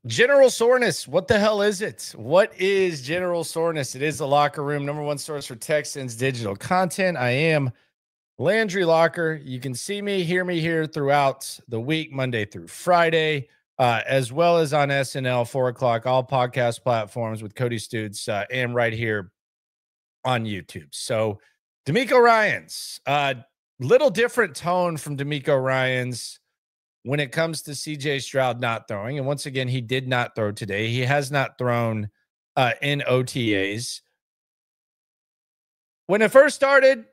General Soreness. What the hell is it? What is General Soreness? It is the locker room, number one source for Texans digital content. I am Landry Locker. You can see me, hear me here throughout the week, Monday through Friday, as well as on SNL, 4 o'clock, all podcast platforms with Cody Stutes, and right here on YouTube. So, DeMeco Ryan's, little different tone from DeMeco Ryan's when it comes to CJ Stroud not throwing. And once again, he did not throw today. He has not thrown in OTAs. When it first started,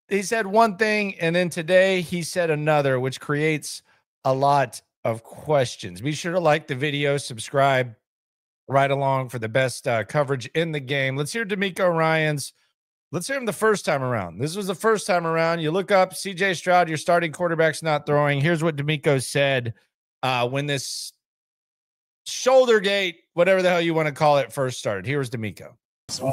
he said one thing, and then today he said another, which creates a lot of questions. Be sure to like the video, subscribe right along for the best coverage in the game. Let's hear DeMeco Ryan's. Let's hear him the first time around. This was the first time around. You look up CJ Stroud, your starting quarterback's not throwing. Here's what DeMeco said when this shoulder gate, whatever the hell you want to call it, first started. Here's DeMeco.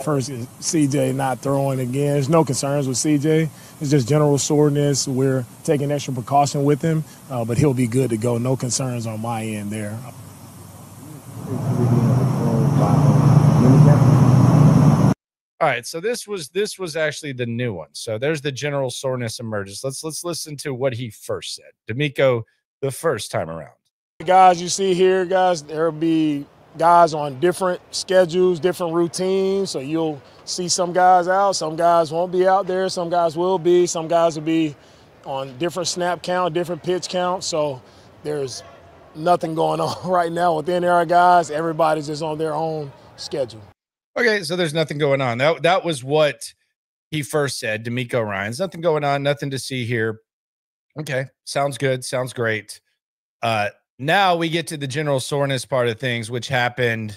First, CJ not throwing again. There's no concerns with CJ. It's just general soreness. We're taking extra precaution with him, but he'll be good to go. No concerns on my end there. All right, so this was actually the new one. So there's the general soreness emerges. Let's listen to what he first said. DeMeco, the first time around. Guys, you see here, guys, there'll be guys on different schedules, different routines. So you'll see some guys out, some guys won't be out there, some guys will be, some guys will be on different snap count, different pitch count. So there's nothing going on right now within our guys. Everybody's just on their own schedule. Okay, so there's nothing going on. That was what he first said, DeMeco Ryan's. Nothing going on, nothing to see here. Okay, sounds good, sounds great. Now we get to the general soreness part of things, which happened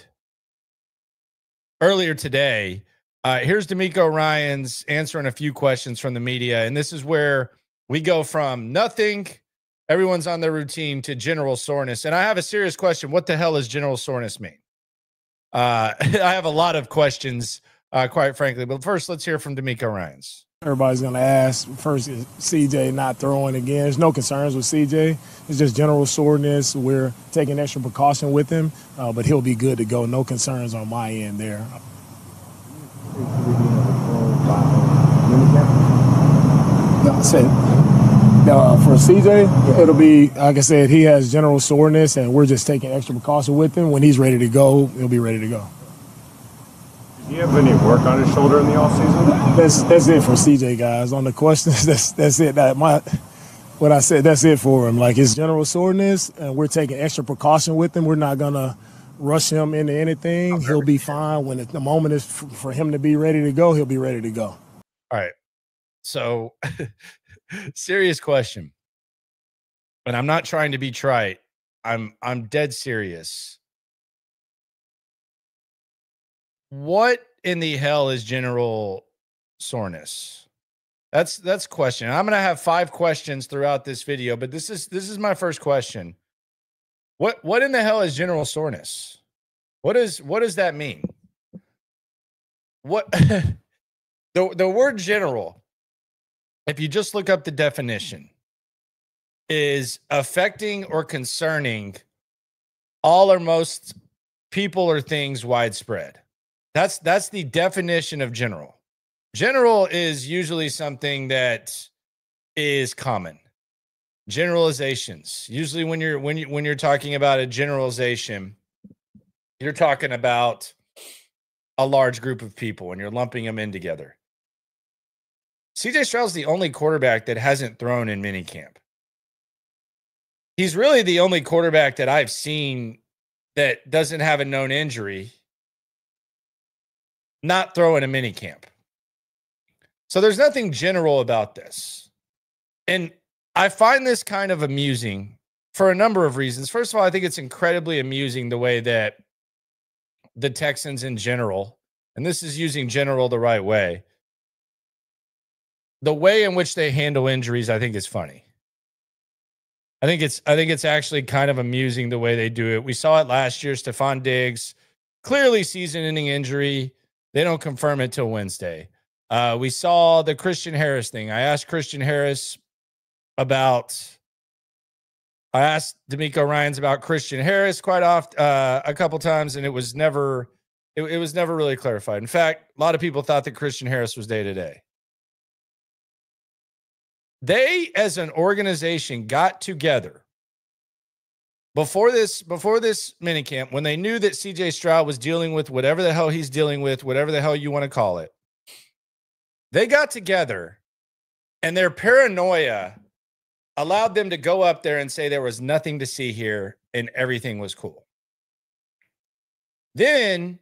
earlier today. Here's DeMeco Ryan's answering a few questions from the media, and this is where we go from nothing, everyone's on their routine, to general soreness. And I have a serious question. What the hell does general soreness mean? I have a lot of questions, quite frankly. But first, let's hear from DeMeco Ryan's. Everybody's going to ask, first, is CJ not throwing again? There's no concerns with CJ. It's just general soreness. We're taking extra precaution with him, but he'll be good to go. No concerns on my end there. That's it. For CJ, it'll be, like I said, he has general soreness, and we're just taking extra precaution with him. When he's ready to go, he'll be ready to go. Do you have any work on his shoulder in the offseason? That's it for CJ, guys. On the questions, that's it. What I said, that's it for him. Like, it's general soreness, and we're taking extra precaution with him. We're not going to rush him into anything. He'll be fine. When the moment is for him to be ready to go, he'll be ready to go. All right. So, serious question. And I'm not trying to be trite. I'm dead serious. What in the hell is general soreness? That's question. I'm going to have 5 questions throughout this video, but this is my first question. What in the hell is general soreness? What does that mean? What the word general, if you just look up the definition, is affecting or concerning all or most people or things widespread. That's the definition of general. General is usually something that is common. Generalizations. Usually when you're talking about a generalization, you're talking about a large group of people and you're lumping them in together. CJ Stroud's the only quarterback that hasn't thrown in minicamp. He's really the only quarterback that I've seen that doesn't have a known injury not throwing a minicamp. So there's nothing general about this. And I find this kind of amusing for a number of reasons. First of all, I think it's incredibly amusing the way that the Texans in general, and this is using general the right way, the way in which they handle injuries, I think is funny. I think it's actually kind of amusing the way they do it. We saw it last year. Stephon Diggs, clearly season-ending injury. They don't confirm it till Wednesday. We saw the Christian Harris thing. I asked Christian Harris about I asked DeMeco Ryans about Christian Harris quite often, a couple times, and it was never really clarified. In fact, a lot of people thought that Christian Harris was day-to-day. They, as an organization, got together before this minicamp when they knew that CJ Stroud was dealing with whatever the hell he's dealing with, whatever the hell you want to call it. They got together, and their paranoia allowed them to go up there and say there was nothing to see here and everything was cool. Then,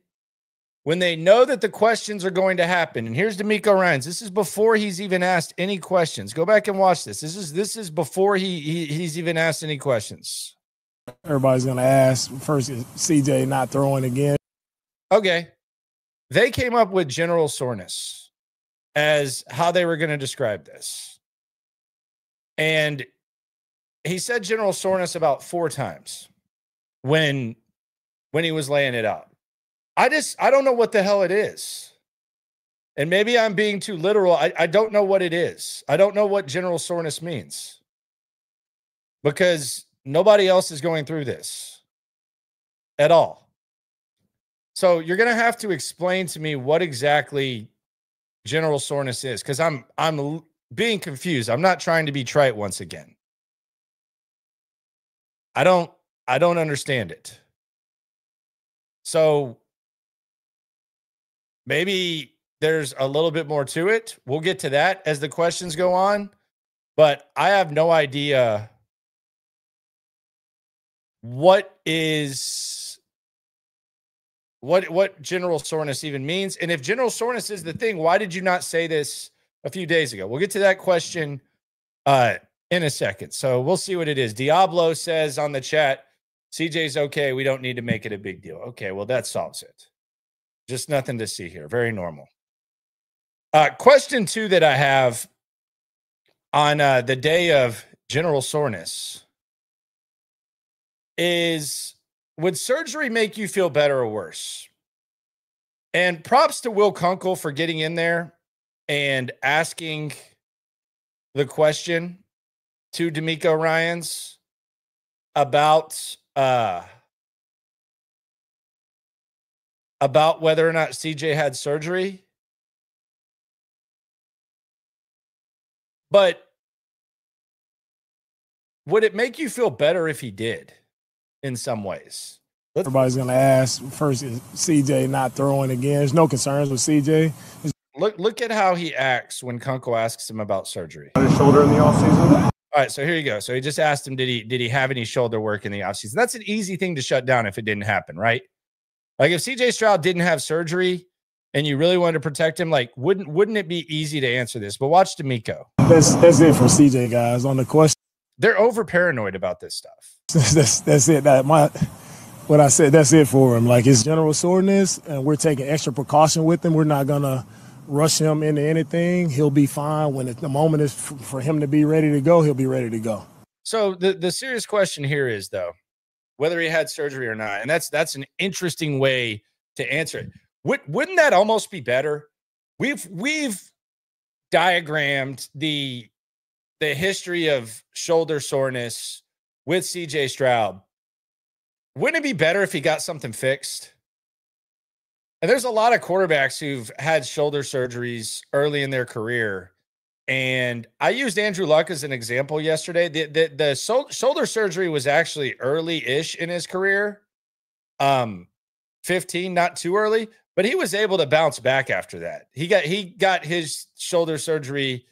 when they know that the questions are going to happen, and here's DeMeco Ryan. This is before he's even asked any questions. Go back and watch this. This is before he's even asked any questions. Everybody's going to ask first, is CJ not throwing again? Okay. They came up with general soreness as how they were going to describe this. And he said general soreness about 4 times when he was laying it out. I don't know what the hell it is. And maybe I'm being too literal. I don't know what it is. I don't know what general soreness means. Because nobody else is going through this at all. So you're going to have to explain to me what exactly general soreness is, because I'm being confused. I'm not trying to be trite once again. I don't understand it. So maybe there's a little bit more to it. We'll get to that as the questions go on, but I have no idea what general soreness even means. And if general soreness is the thing, why did you not say this a few days ago? We'll get to that question in a second. So we'll see what it is. Diablo says on the chat, CJ's okay. We don't need to make it a big deal. Okay, well, that solves it. Just nothing to see here. Very normal. Question 2 that I have on the day of general soreness is, would surgery make you feel better or worse? And props to Will Kunkel for getting in there and asking the question to DeMeco Ryans about whether or not CJ had surgery. But would it make you feel better if he did in some ways? Everybody's going to ask first, is CJ not throwing again? There's no concerns with CJ. Look at how he acts when Kunkel asks him about surgery. On his shoulder in the offseason? All right, so here you go. So he just asked him, did he have any shoulder work in the offseason? That's an easy thing to shut down if it didn't happen, right? Like if CJ Stroud didn't have surgery and you really wanted to protect him, like wouldn't it be easy to answer this? But watch DeMeco. That's it for CJ, guys. On the question, they're over paranoid about this stuff. that's it. What I said, that's it for him. Like, it's general soreness, and we're taking extra precaution with him. We're not gonna rush him into anything. He'll be fine when the moment is for him to be ready to go. He'll be ready to go. So the serious question here is, though, whether he had surgery or not, and that's an interesting way to answer it. Wouldn't that almost be better? We've diagrammed the history of shoulder soreness with CJ Stroud. Wouldn't it be better if he got something fixed? And there's a lot of quarterbacks who've had shoulder surgeries early in their career. And I used Andrew Luck as an example yesterday. The shoulder surgery was actually early-ish in his career. 15, not too early, but he was able to bounce back after that. He got his shoulder surgery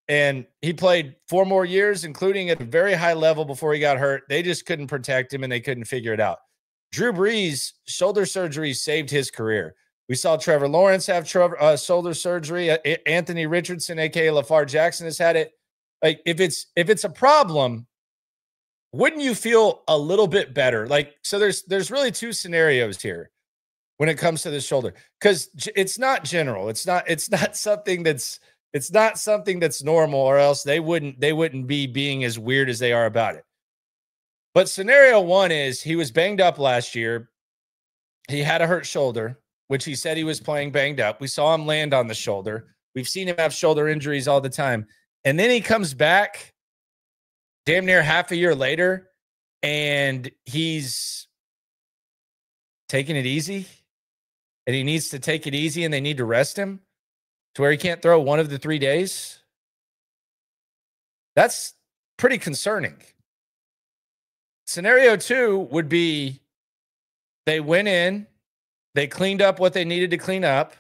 and he played 4 more years, including at a very high level before he got hurt. They just couldn't protect him and they couldn't figure it out. Drew Brees' shoulder surgery saved his career. We saw Trevor Lawrence have shoulder surgery. Anthony Richardson, aka LaFar Jackson, has had it. Like, if it's a problem, wouldn't you feel a little bit better? Like, so there's really 2 scenarios here when it comes to the shoulder, because it's not general. It's not something that's normal, or else they wouldn't be being as weird as they are about it. But scenario 1 is he was banged up last year. He had a hurt shoulder, which he said he was playing banged up. We saw him land on the shoulder. We've seen him have shoulder injuries all the time. And then he comes back damn near half a year later and he's taking it easy, and he needs to take it easy, and they need to rest him to where he can't throw one of the 3 days. That's pretty concerning. Scenario 2 would be they went in, they cleaned up what they needed to clean up,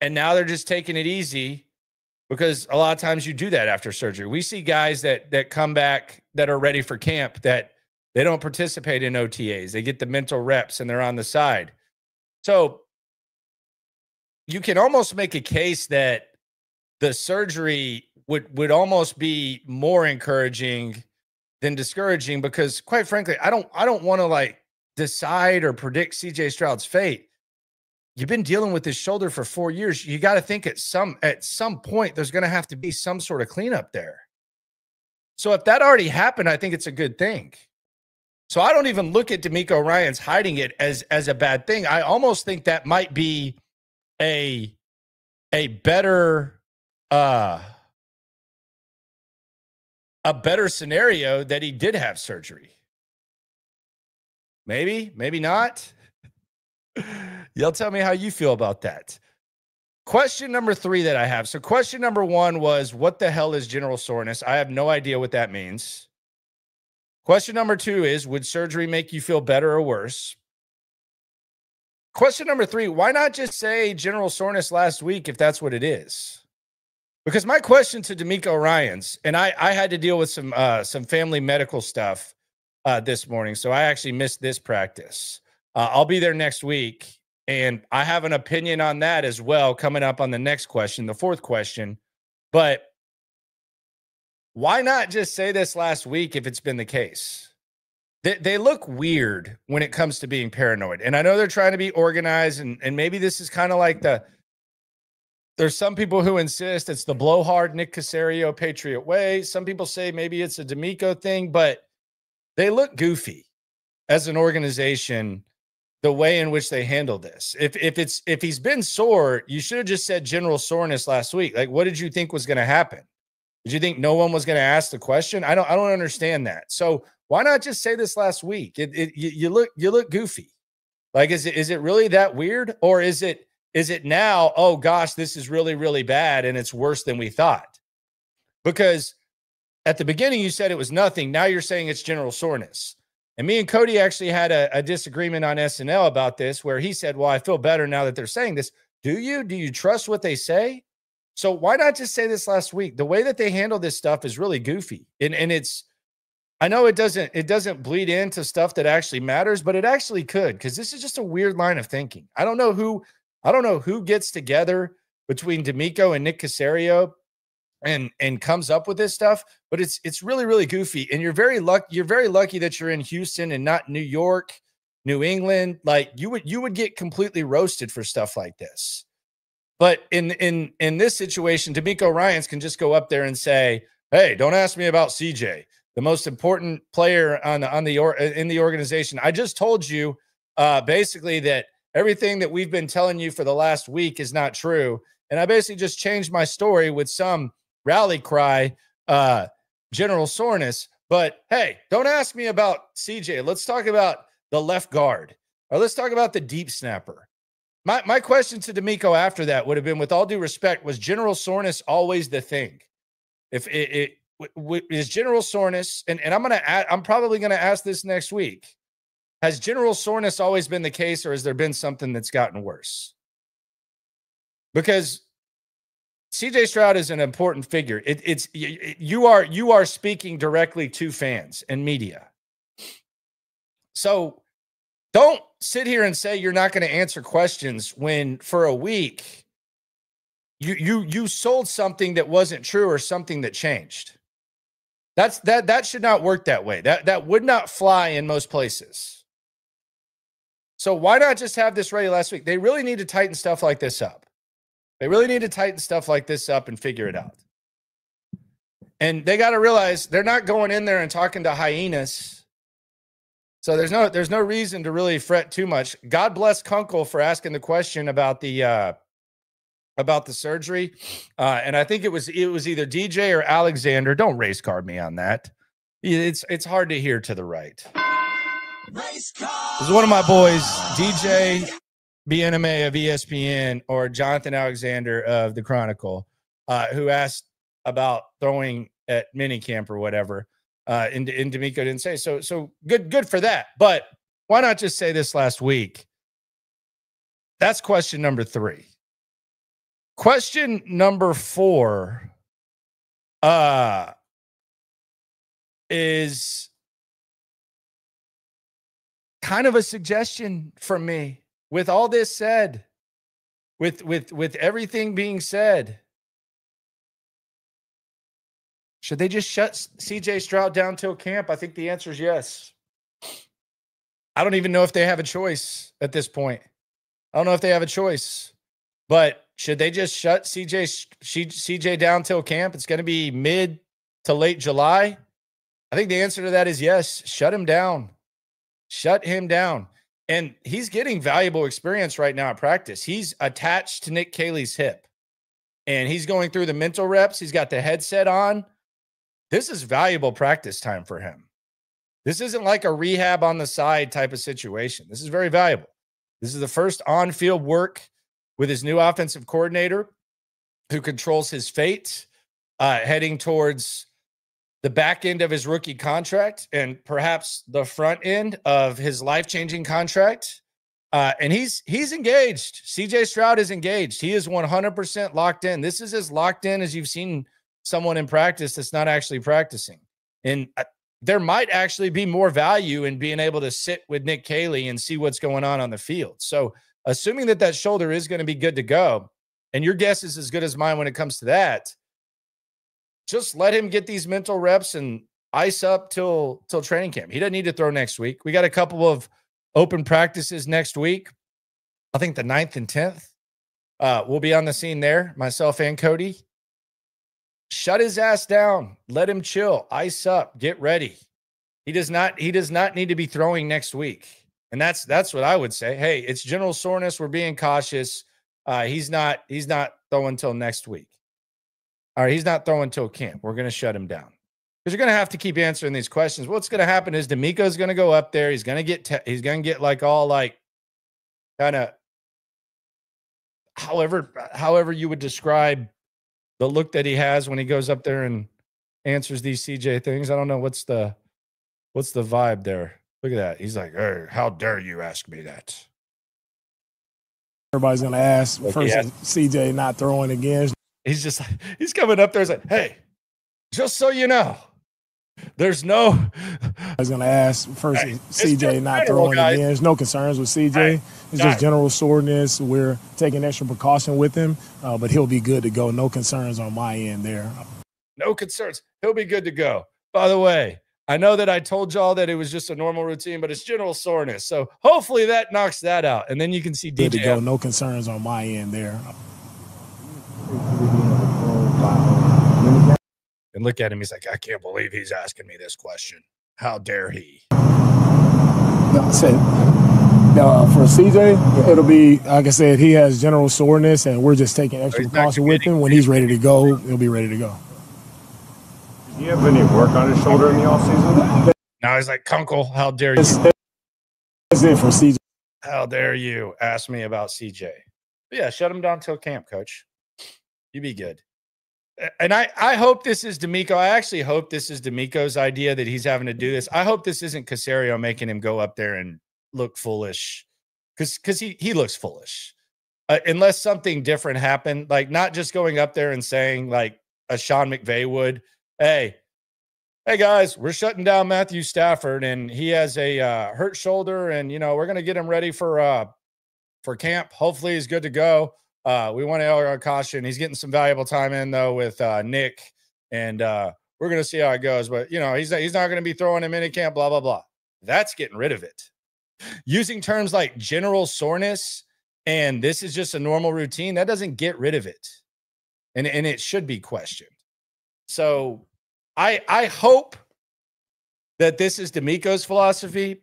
and now they're just taking it easy, because a lot of times you do that after surgery. We see guys that come back that are ready for camp that they don't participate in OTAs. They get the mental reps and they're on the side. So you can almost make a case that the surgery would almost be more encouraging than discouraging, because quite frankly, I don't want to like decide or predict CJ Stroud's fate. You've been dealing with this shoulder for 4 years. You got to think at some point there's going to have to be some sort of cleanup there. So if that already happened, I think it's a good thing. So I don't even look at DeMeco Ryan's hiding it as a bad thing. I almost think that might be a better scenario, that he did have surgery. Maybe not. Y'all tell me how you feel about that. Question number 3 that I have. So question number 1 was, what the hell is general soreness? I have no idea what that means. Question number 2 is, would surgery make you feel better or worse? Question number 3, why not just say general soreness last week if that's what it is? Because my question to DeMeco Ryan's, and I had to deal with some family medical stuff this morning, so I actually missed this practice. I'll be there next week, and I have an opinion on that as well coming up on the next question, the 4th question. But why not just say this last week if it's been the case? They look weird when it comes to being paranoid. And I know they're trying to be organized, and maybe this is kind of like there's some people who insist it's the blowhard Nick Caserio Patriot way. Some people say maybe it's a DeMeco thing, but they look goofy as an organization, the way in which they handle this. If he's been sore, you should have just said general soreness last week. Like, what did you think was going to happen? Did you think no one was going to ask the question? I don't understand that. So why not just say this last week? You look goofy. Like, is it really that weird? Or is it now, oh gosh, this is really, really bad and it's worse than we thought? Because at the beginning you said it was nothing. Now you're saying it's general soreness. And me and Cody actually had a disagreement on SNL about this, where he said, well, I feel better now that they're saying this. Do you trust what they say? So why not just say this last week? The way that they handle this stuff is really goofy. And it's, I know it doesn't bleed into stuff that actually matters, but it actually could, because this is just a weird line of thinking. I don't know who gets together between DeMeco and Nick Caserio and comes up with this stuff, but it's really, really goofy. And you're very lucky that you're in Houston and not New York, New England. Like, you would get completely roasted for stuff like this. But in this situation, DeMeco Ryans can just go up there and say, hey, don't ask me about CJ, the most important player in the organization. I just told you basically that everything that we've been telling you for the last week is not true. And I basically just changed my story with some rally cry, general soreness. But hey, don't ask me about CJ. Let's talk about the left guard, or let's talk about the deep snapper. My question to DeMeco after that would have been, with all due respect, was general soreness always the thing? If it is general soreness, and I'm probably gonna ask this next week. Has general soreness always been the case, or has there been something that's gotten worse? Because CJ Stroud is an important figure. You are speaking directly to fans and media. So don't sit here and say you're not going to answer questions when for a week you sold something that wasn't true, or something that changed. That should not work that way. That would not fly in most places. So why not just have this ready last week? They really need to tighten stuff like this up. They really need to tighten stuff like this up and figure it out. And they got to realize they're not going in there and talking to hyenas. So there's no reason to really fret too much. God bless Kunkel for asking the question about the surgery. And I think it was either DJ or Alexander. Don't race card me on that. It's hard to hear to the right. This is one of my boys, DJ BNMA of ESPN or Jonathan Alexander of the Chronicle, who asked about throwing at minicamp or whatever. And DeMeco didn't say so good for that. But why not just say this last week? That's question number 3. Question number 4 is kind of a suggestion from me. With all this said, with everything being said, should they just shut CJ Stroud down till camp? I think the answer is yes. I don't even know if they have a choice at this point. I don't know if they have a choice, but should they just shut CJ down till camp? It's going to be mid to late July. I think the answer to that is yes. Shut him down. Shut him down. And he's getting valuable experience right now at practice. He's attached to Nick Caley's hip, and he's going through the mental reps. He's got the headset on. This is valuable practice time for him. This isn't like a rehab on the side type of situation. This is very valuable. This is the first on-field work with his new offensive coordinator who controls his fate, heading towards the back end of his rookie contract and perhaps the front end of his life-changing contract. And he's engaged. CJ Stroud is engaged. He is 100% locked in. This is as locked in as you've seen someone in practice that's not actually practicing. And there might actually be more value in being able to sit with Nick Caley and see what's going on the field. So assuming that shoulder is going to be good to go, and your guess is as good as mine when it comes to that, just let him get these mental reps and ice up till training camp. He doesn't need to throw next week. We got a couple of open practices next week. I think the 9th and 10th. We'll be on the scene there, myself and Cody. Shut his ass down. Let him chill. Ice up. Get ready. He does not need to be throwing next week. And that's what I would say. Hey, it's general soreness. We're being cautious. He's not throwing until next week. All right, he's not throwing until camp. We're going to shut him down. Because you're going to have to keep answering these questions. What's going to happen is DeMeco's going to go up there. He's going to get like all like kind of however you would describe the look that he has when he goes up there and answers these CJ things. I don't know what's the vibe there. Look at that. He's like, hey, how dare you ask me that? Everybody's going to ask first, CJ not throwing again. He's coming up there. He's like, hey, just so you know, there's no. I was going to ask first, CJ not throwing again. There's no concerns with CJ. It's just general soreness. We're taking extra precaution with him, but he'll be good to go. No concerns on my end there. No concerns. He'll be good to go. By the way, I know that I told y'all that it was just a normal routine, but it's general soreness. So hopefully that knocks that out. And then you can see good DJ. To go. No concerns on my end there. And look at him. He's like, I can't believe he's asking me this question. How dare he? No, I said, for CJ, it'll be, like I said, he has general soreness, and we're just taking extra precaution with him. When he's ready to go, he'll be ready to go. Do you have any work on his shoulder in the offseason? Now he's like, Kunkel, how dare you? That's it for CJ. How dare you ask me about CJ? But yeah, shut him down till camp, coach. You be good. And I hope this is DeMeco. I actually hope this is DeMeco's idea that he's having to do this. I hope this isn't Caserio making him go up there and look foolish, because he looks foolish. Unless something different happened, like not just going up there and saying like a Sean McVay would, hey guys, we're shutting down Matthew Stafford and he has a hurt shoulder, and we're gonna get him ready for camp. Hopefully he's good to go. We want to err on caution. He's getting some valuable time in though with Nick, and we're going to see how it goes. But he's not going to be throwing him in camp. Blah blah blah. That's getting rid of it. Using terms like general soreness and this is just a normal routine, that doesn't get rid of it, and it should be questioned. So I hope that this is DeMeco's philosophy,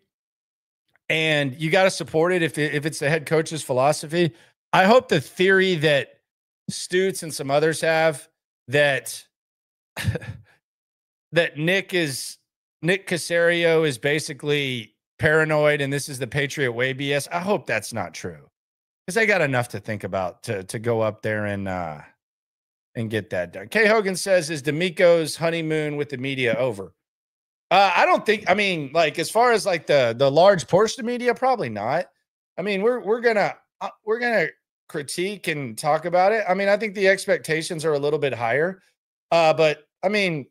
and you got to support it if it's the head coach's philosophy. I hope the theory that Stutz and some others have that that Nick is Nick Caserio is basically paranoid and this is the Patriot way BS. I hope that's not true because I got enough to think about to go up there and get that done. Kay Hogan says, is DeMeco's honeymoon with the media over? I don't think, I mean, like, as far as like the large portion of media, probably not. I mean, we're gonna critique and talk about it. I mean, I think the expectations are a little bit higher. But I mean,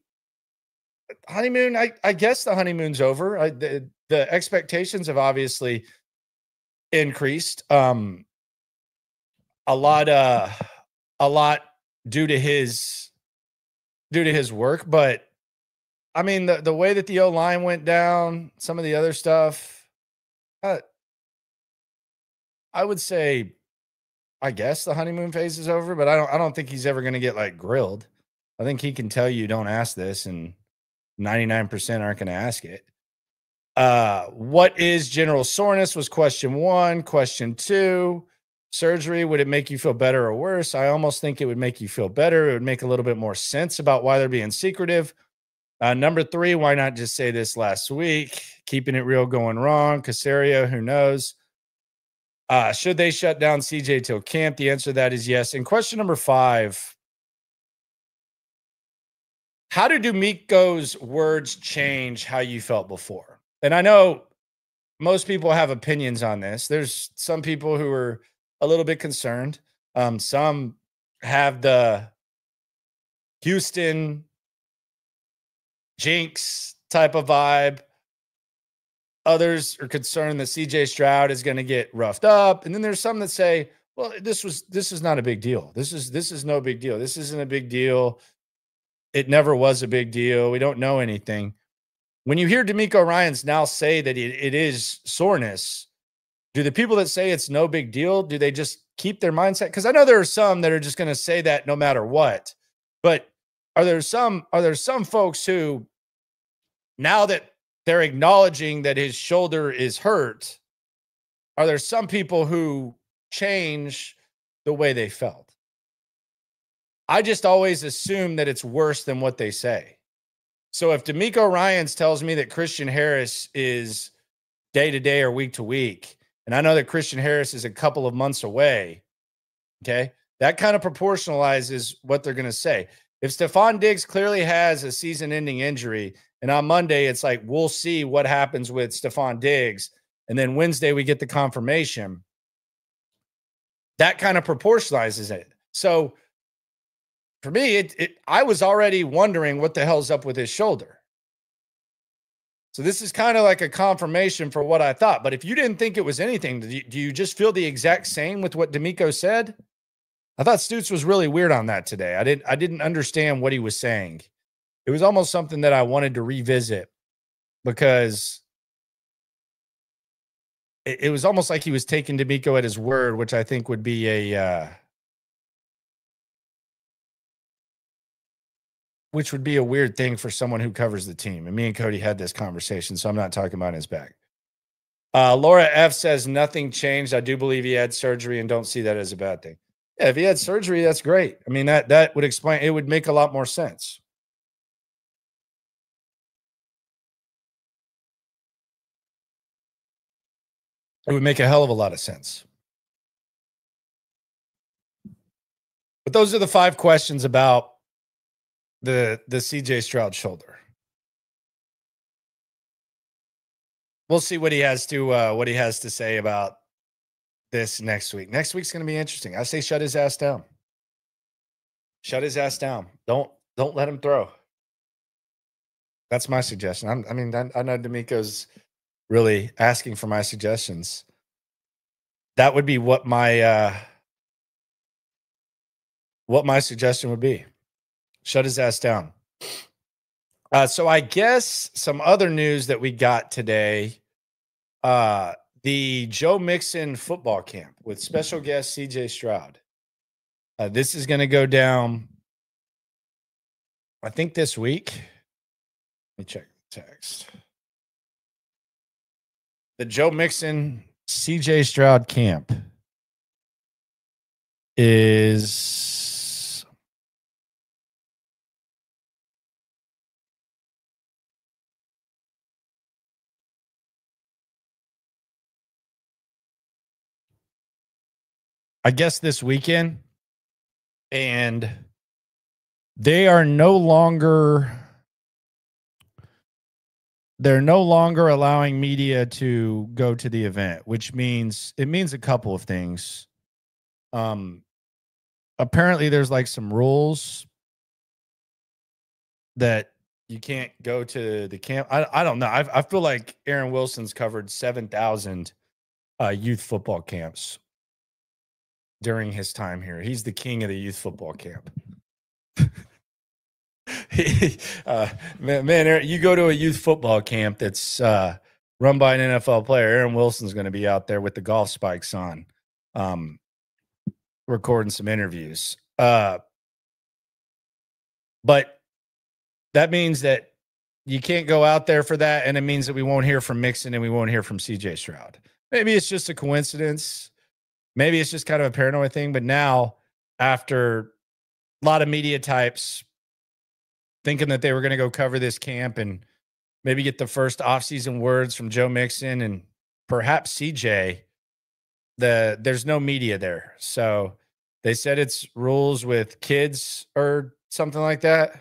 honeymoon, I guess the honeymoon's over. The expectations have obviously increased. A lot due to his work, but I mean, the way that the O-line went down, some of the other stuff, I would say, I guess the honeymoon phase is over, but I don't think he's ever going to get like grilled. I think he can tell you don't ask this, and 99% aren't going to ask it. What is general soreness was question 1. Question 2, surgery, would it make you feel better or worse? I almost think it would make you feel better. It would make a little bit more sense about why they're being secretive. Number 3, why not just say this last week? Keeping it real going wrong. Caserio, who knows? Should they shut down CJ till camp? The answer to that is yes. And question number 5, how did DeMeco's words change how you felt before? And I know most people have opinions on this. There's some people who are a little bit concerned. Some have the Houston jinx type of vibe. Others are concerned that CJ Stroud is going to get roughed up. And then there's some that say, well, this is not a big deal. This is no big deal. This isn't a big deal. It never was a big deal. We don't know anything. When you hear DeMeco Ryans now say that it is soreness, do the people that say it's no big deal, do they just keep their mindset? Because I know there are some that are just going to say that no matter what. But are there some folks who, now that they're acknowledging that his shoulder is hurt, are there some people who change the way they felt? I just always assume that it's worse than what they say. So if DeMeco Ryans tells me that Christian Harris is day to day or week to week, and I know that Christian Harris is a couple of months away, okay, that kind of proportionalizes what they're going to say. If Stephon Diggs clearly has a season-ending injury, and on Monday it's like, we'll see what happens with Stephon Diggs, and then Wednesday we get the confirmation, that kind of proportionalizes it. So for me, I was already wondering what the hell's up with his shoulder. So this is kind of like a confirmation for what I thought. But if you didn't think it was anything, do you just feel the exact same with what DeMeco said? I thought Stutz was really weird on that today. I didn't understand what he was saying. It was almost something that I wanted to revisit because it was almost like he was taking DeMeco at his word, which I think would be a weird thing for someone who covers the team. And me and Cody had this conversation, so I'm not talking about his back. Laura F says nothing changed. I do believe he had surgery and don't see that as a bad thing. Yeah, if he had surgery, that's great. I mean, that would explain, it would make a lot more sense. It would make a hell of a lot of sense. But those are the 5 questions about the CJ Stroud shoulder. We'll see what he has to say about this next week. Next week's going to be interesting. I say shut his ass down. Shut his ass down. Don't let him throw. That's my suggestion. I know DeMeco's really asking for my suggestions. That would be what my suggestion would be. Shut his ass down. So I guess some other news that we got today, the Joe Mixon football camp with special guest CJ Stroud. This is going to go down, I think, this week. Let me check the text. The Joe Mixon CJ Stroud camp is I guess, this weekend, and they are no longer allowing media to go to the event, which means a couple of things. Apparently there's like some rules that you can't go to the camp. I don't know. I feel like Aaron Wilson's covered 7,000 youth football camps during his time here. He's the king of the youth football camp. Man, you go to a youth football camp that's run by an NFL player. Aaron Wilson's going to be out there with the golf spikes on, recording some interviews. But that means that you can't go out there for that, and it means that we won't hear from Mixon and we won't hear from CJ Stroud. Maybe it's just a coincidence. Maybe it's just kind of a paranoid thing. But now, after a lot of media types thinking that they were going to go cover this camp and maybe get the first offseason words from Joe Mixon and perhaps CJ, there's no media there. So they said it's rules with kids or something like that.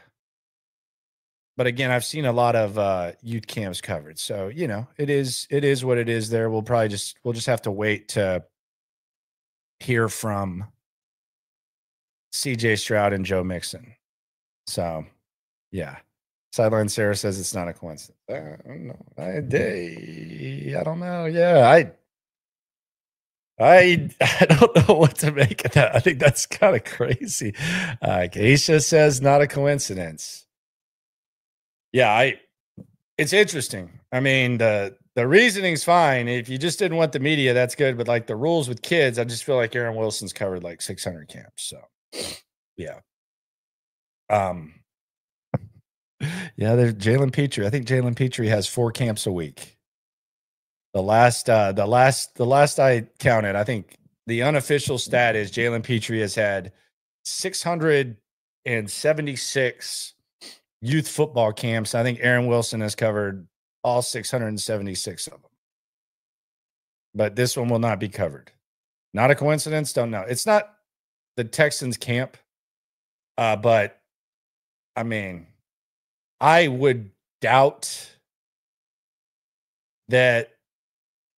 But again, I've seen a lot of youth camps covered. So, you know, it is what it is there. We'll just have to wait to hear from CJ Stroud and Joe Mixon. So, yeah. Sideline Sarah says it's not a coincidence. I don't know. I don't know. Yeah, I don't know what to make of that. I think that's kind of crazy. Keisha says not a coincidence. Yeah, it's interesting. I mean, the reasoning's fine. If you just didn't want the media, that's good. But like the rules with kids, I just feel like Aaron Wilson's covered like 600 camps. So, yeah. Yeah, there's Jalen Petrie. I think Jalen Petrie has 4 camps a week. The last I counted, I think the unofficial stat is Jalen Petrie has had 676 youth football camps. I think Aaron Wilson has covered all 676 of them. But this one will not be covered. Not a coincidence. Don't know. It's not the Texans camp. But I mean, I would doubt that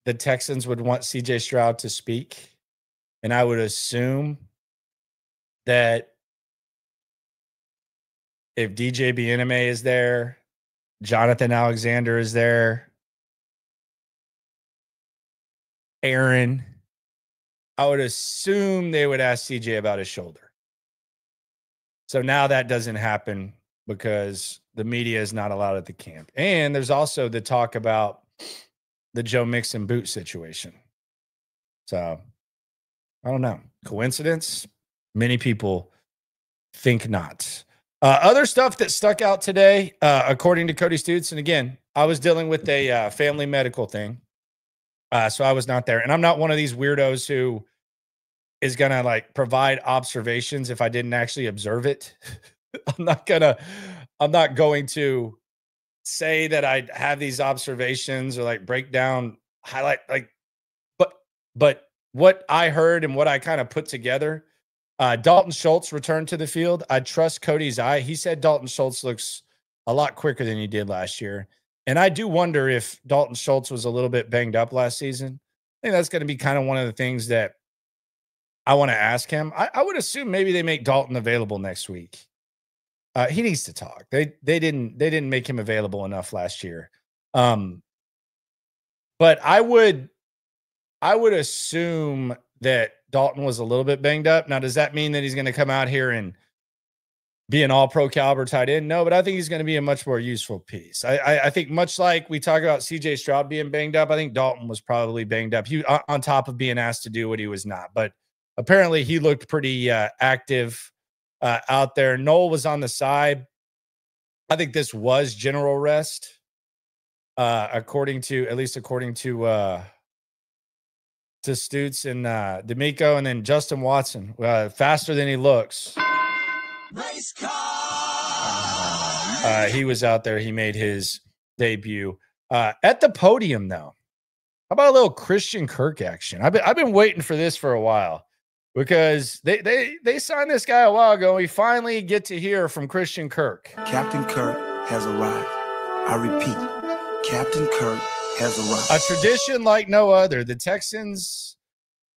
the Texans would want CJ Stroud to speak. And I would assume that if DJ Bieniemy is there, Jonathan Alexander is there, Aaron, I would assume they would ask CJ about his shoulder. So now that doesn't happen because the media is not allowed at the camp. And there's also the talk about the Joe Mixon boot situation. So I don't know. Coincidence? Many people think not. Other stuff that stuck out today, according to Cody Stutes, and again, I was dealing with a family medical thing, so I was not there. And I'm not one of these weirdos who is going to like provide observations if I didn't actually observe it. I'm not going to say that I have these observations or like break down, highlight, like, but what I heard and what I kind of put together, Dalton Schultz returned to the field. I trust Cody's eye. He said Dalton Schultz looks a lot quicker than he did last year. And I do wonder if Dalton Schultz was a little bit banged up last season. I think that's going to be kind of one of the things that I want to ask him. I would assume maybe they make Dalton available next week. He needs to talk. They didn't make him available enough last year. But I would assume that Dalton was a little bit banged up. Now, does that mean that he's going to come out here and be an all-pro caliber tight end? No, but I think he's going to be a much more useful piece. I think much like we talk about CJ Stroud being banged up, I think Dalton was probably banged up. He on top of being asked to do what he was not. But apparently he looked pretty active out there. Noel was on the side. I think this was general rest, according to Stutes and DeMeco, and then Justin Watson, faster than he looks. Race car! He was out there. He made his debut at the podium, though. How about a little Christian Kirk action? I've been waiting for this for a while. because they signed this guy a while ago. And we finally get to hear from Christian Kirk. Captain Kirk has arrived. I repeat, Captain Kirk has arrived. A tradition like no other. The Texans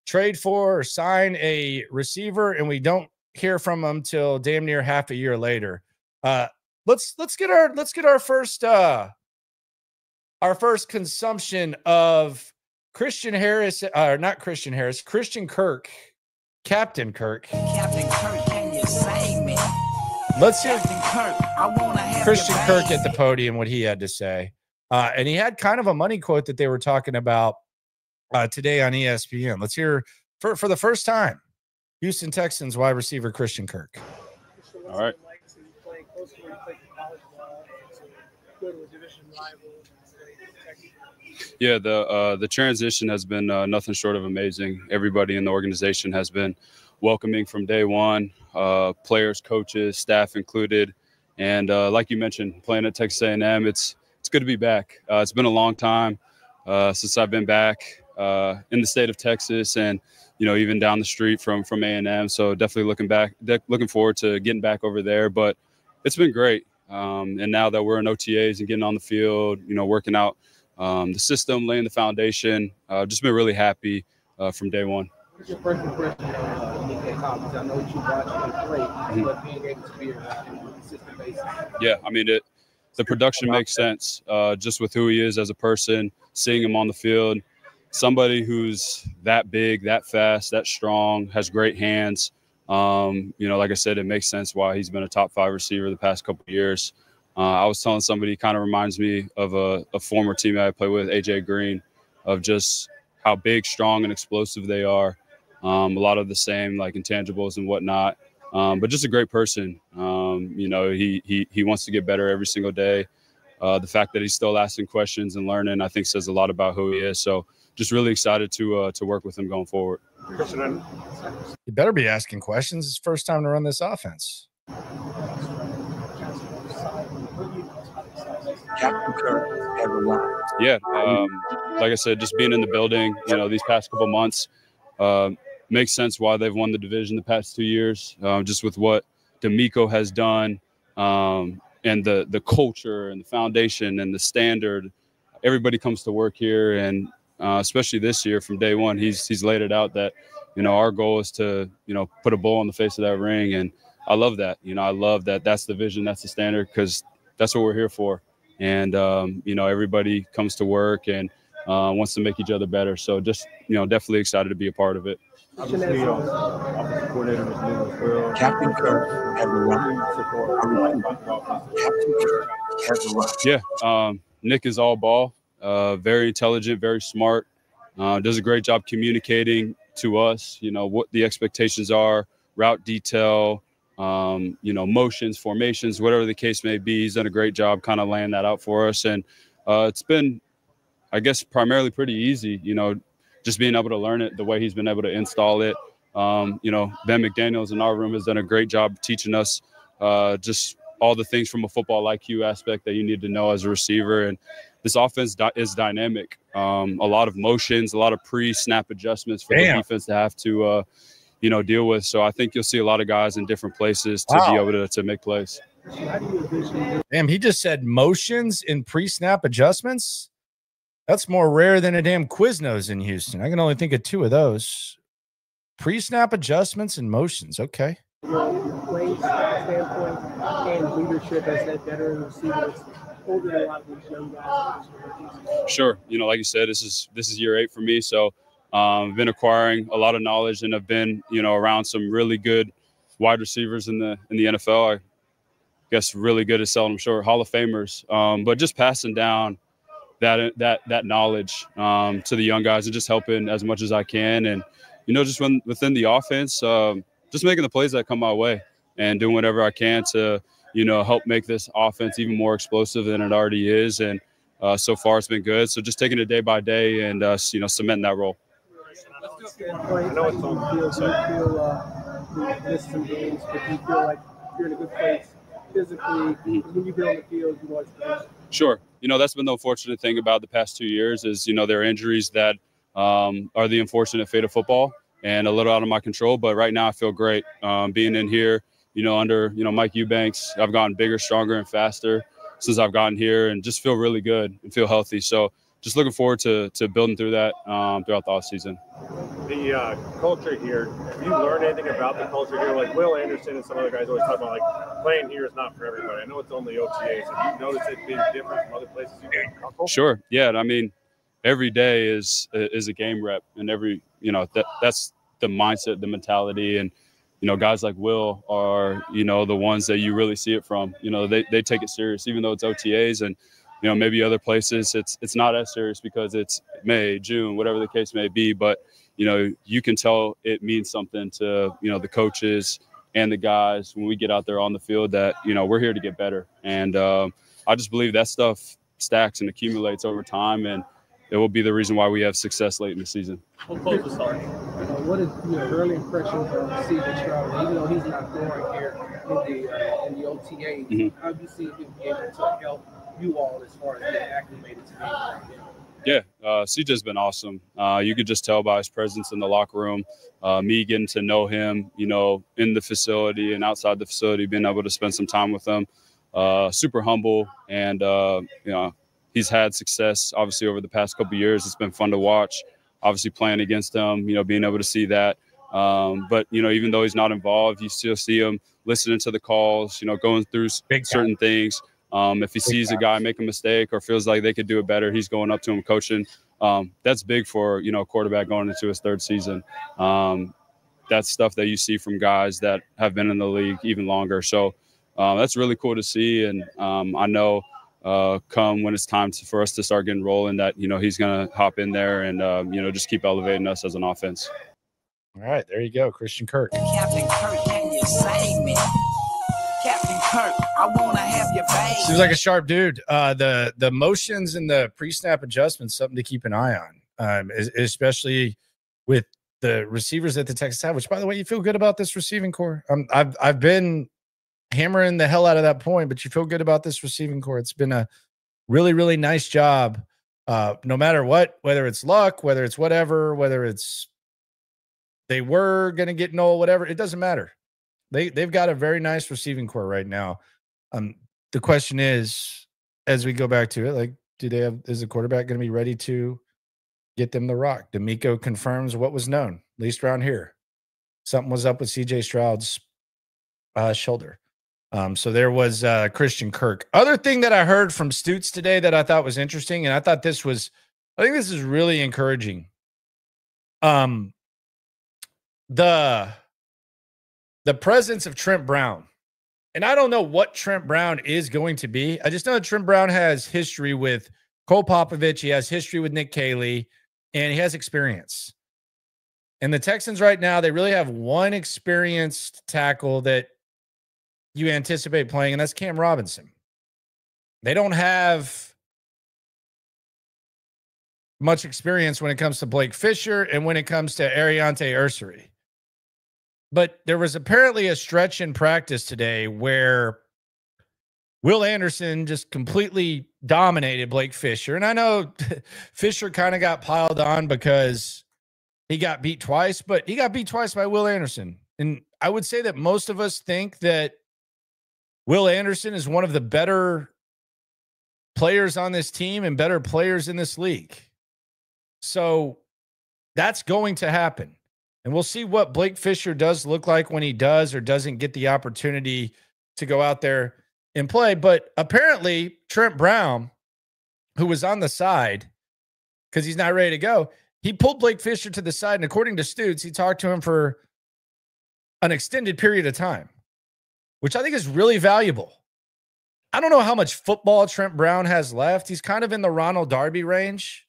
trade for or sign a receiver, and we don't hear from them till damn near half a year later. Let's get our first consumption of Christian Kirk, Captain Kirk. Captain Kirk, can you sing me? Let's hear Captain Kirk, I wanna have Christian your Kirk baby. at the podium, what he had to say. And he had kind of a money quote that they were talking about today on ESPN. Let's hear for the first time, Houston Texans wide receiver Christian Kirk. All right. Yeah, the transition has been nothing short of amazing. Everybody in the organization has been welcoming from day one, players, coaches, staff included. And like you mentioned, playing at Texas A&M, it's good to be back. It's been a long time since I've been back in the state of Texas, and even down the street from A&M. So definitely looking forward to getting back over there. But it's been great. And now that we're in OTAs and getting on the field, working out the system, laying the foundation, just been really happy from day one. What's your first impression of Nick at college? I know that you watched him play, but being able to be around him on a consistent basis. Yeah, I mean, the production makes sense just with who he is as a person, seeing him on the field. Somebody who's that big, that fast, that strong, has great hands. Like I said, it makes sense why he's been a top 5 receiver the past couple of years. I was telling somebody, he kind of reminds me of a former teammate I played with, AJ Green, of just how big, strong, and explosive they are. A lot of the same like intangibles and whatnot, but just a great person. He wants to get better every single day. The fact that he's still asking questions and learning, I think, says a lot about who he is. So just really excited to work with him going forward. You better be asking questions. It's first time to run this offense. Captain Kirk has arrived. Yeah, like I said, just being in the building, these past couple months, makes sense why they've won the division the past 2 years, just with what DeMeco has done, and the culture and the foundation and the standard. Everybody comes to work here, and especially this year from day one, he's laid it out that, our goal is to, put a bowl on the face of that ring. And I love that. I love that that's the vision, that's the standard, because that's what we're here for. And, everybody comes to work and wants to make each other better. So just, definitely excited to be a part of it. Obviously, offensive coordinator was new as well. Captain Kirk has arrived. Captain Kirk has arrived. Yeah, Nick is all ball, very intelligent, very smart, does a great job communicating to us, what the expectations are, route detail, motions, formations, whatever the case may be. He's done a great job kind of laying that out for us. And it's been, I guess, primarily pretty easy, just being able to learn it the way he's been able to install it. Ben McDaniels in our room has done a great job teaching us just all the things from a football IQ aspect that you need to know as a receiver. And this offense is dynamic. A lot of motions, a lot of pre-snap adjustments for the defense to have to, deal with. So I think you'll see a lot of guys in different places to be able to make plays. Damn, he just said motions and pre-snap adjustments. That's more rare than a damn Quiznos in Houston. I can only think of 2 of those. Pre-snap adjustments and motions. Okay. Play standpoint and leadership as that veteran receiver that's older than a lot of these young guys. Sure. Like you said, this is year 8 for me. So I've been acquiring a lot of knowledge, and I've been, around some really good wide receivers in the NFL. I guess really good is selling them short, Hall of Famers. But just passing down that knowledge to the young guys and just helping as much as I can. And, just within the offense, just making the plays that come my way and doing whatever I can to, help make this offense even more explosive than it already is. And so far it's been good. So just taking it day by day and, cementing that role. I know it's on the field, so you feel you missed some games, but you feel like you're in a good place physically. When you get on the field, you watch the Sure. That's been the unfortunate thing about the past 2 years is, there are injuries that are the unfortunate fate of football. and a little out of my control. But right now I feel great being in here, under, Mike Eubanks. I've gotten bigger, stronger, and faster since I've gotten here, and just feel really good and feel healthy. So just looking forward to building through that throughout the offseason. The culture here, have you learned anything about the culture here? Like Will Anderson and some other guys always talk about, like, playing here is not for everybody. I know it's only OTAs. Have you noticed it being different from other places you've been comfortable? Sure. Yeah. I mean, every day is a game rep, and that's the mindset, the mentality. And, guys like Will are, the ones that you really see it from. They take it serious, even though it's OTAs, and maybe other places it's not as serious because it's May, June, whatever the case may be. But, you can tell it means something to, the coaches and the guys when we get out there on the field that, we're here to get better. And I just believe that stuff stacks and accumulates over time, and it will be the reason why we have success late in the season. We'll close this off. What is your early impressions of C.J. Stroud? Even though he's not throwing here in the OTA, how do you see him be able to help you all as far as getting acclimated to being right now? Yeah, CJ's been awesome. You could just tell by his presence in the locker room, me getting to know him, in the facility and outside the facility, being able to spend some time with him. Super humble, and, he's had success, obviously, over the past couple of years. It's been fun to watch, obviously, playing against him, being able to see that. But, even though he's not involved, you still see him listening to the calls, going through certain things. If he sees a guy make a mistake or feels like they could do it better, he's going up to him, coaching. That's big for, a quarterback going into his third season. That's stuff that you see from guys that have been in the league even longer. So that's really cool to see. And I know come when it's time for us to start getting rolling that, he's going to hop in there and, just keep elevating us as an offense. All right, there you go, Christian Kirk. Captain Kirk, can you save me? Captain Kirk, I want to have your baby. Seems like a sharp dude. The motions and the pre-snap adjustments, something to keep an eye on, especially with the receivers that the Texans have, which, by the way, you feel good about this receiving core. I've been hammering the hell out of that point, but you feel good about this receiving core. It's been a really, really nice job. No matter what, whether it's luck, whether it's whatever, whether it's they were going to get Noel, whatever, it doesn't matter. They've got a very nice receiving core right now. The question is, as we go back to it, like, is the quarterback going to be ready to get them the rock? DeMeco confirms what was known, at least around here. Something was up with C.J. Stroud's shoulder. So there was Christian Kirk. Other thing that I heard from Stutes today that I thought was interesting, and I think this is really encouraging. The presence of Trent Brown. And I don't know what Trent Brown is going to be. I just know that Trent Brown has history with Cole Popovich. He has history with Nick Caley, and he has experience. And the Texans right now, they really have one experienced tackle that you anticipate playing, and that's Cam Robinson. They don't have much experience when it comes to Blake Fisher and when it comes to Ariante Ursary. But there was apparently a stretch in practice today where Will Anderson just completely dominated Blake Fisher. And I know Fisher kind of got piled on because he got beat twice, but he got beat twice by Will Anderson. And I would say that most of us think that Will Anderson is one of the better players on this team and better players in this league. So that's going to happen. And we'll see what Blake Fisher does look like when he does or doesn't get the opportunity to go out there and play. But apparently Trent Brown, who was on the side because he's not ready to go, he pulled Blake Fisher to the side. And according to Stutes, he talked to him for an extended period of time, which I think is really valuable. I don't know how much football Trent Brown has left. He's kind of in the Ronald Darby range,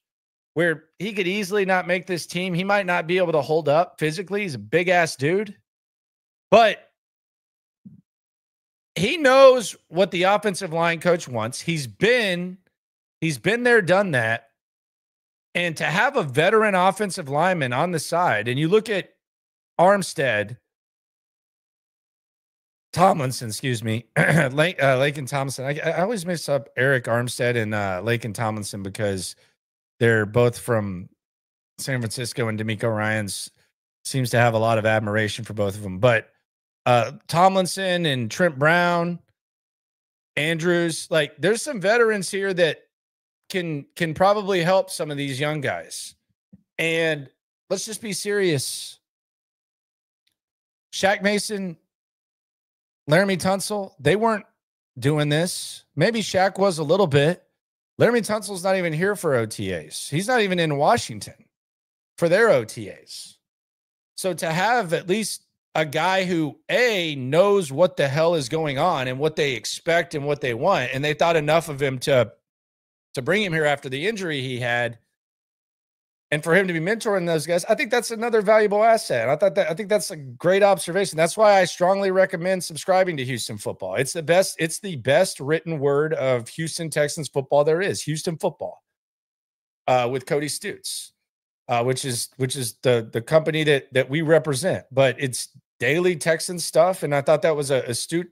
where he could easily not make this team. He might not be able to hold up physically. He's a big-ass dude. But he knows what the offensive line coach wants. He's been there, done that. And to have a veteran offensive lineman on the side, and you look at Armstead, Tomlinson, excuse me, Laken Tomlinson. I always mix up Eric Armstead and Laken Tomlinson because they're both from San Francisco and DeMeco Ryan's seems to have a lot of admiration for both of them. But Tomlinson and Trent Brown, Andrews, like there's some veterans here that can probably help some of these young guys. And let's just be serious. Shaq Mason, Laramie Tunsil, they weren't doing this. Maybe Shaq was a little bit. Laramie Tunsil's not even here for OTAs. He's not even in Washington for their OTAs. So to have at least a guy who, A, knows what the hell is going on and what they expect and what they want, and they thought enough of him to bring him here after the injury he had, and for him to be mentoring those guys, I think that's another valuable asset. I think that's a great observation. That's why I strongly recommend subscribing to Houston football. It's the best written word of Houston Texans football there is. Houston football, with Cody Stutes, which is the company that we represent. But it's daily Texan stuff, and I thought that was a astute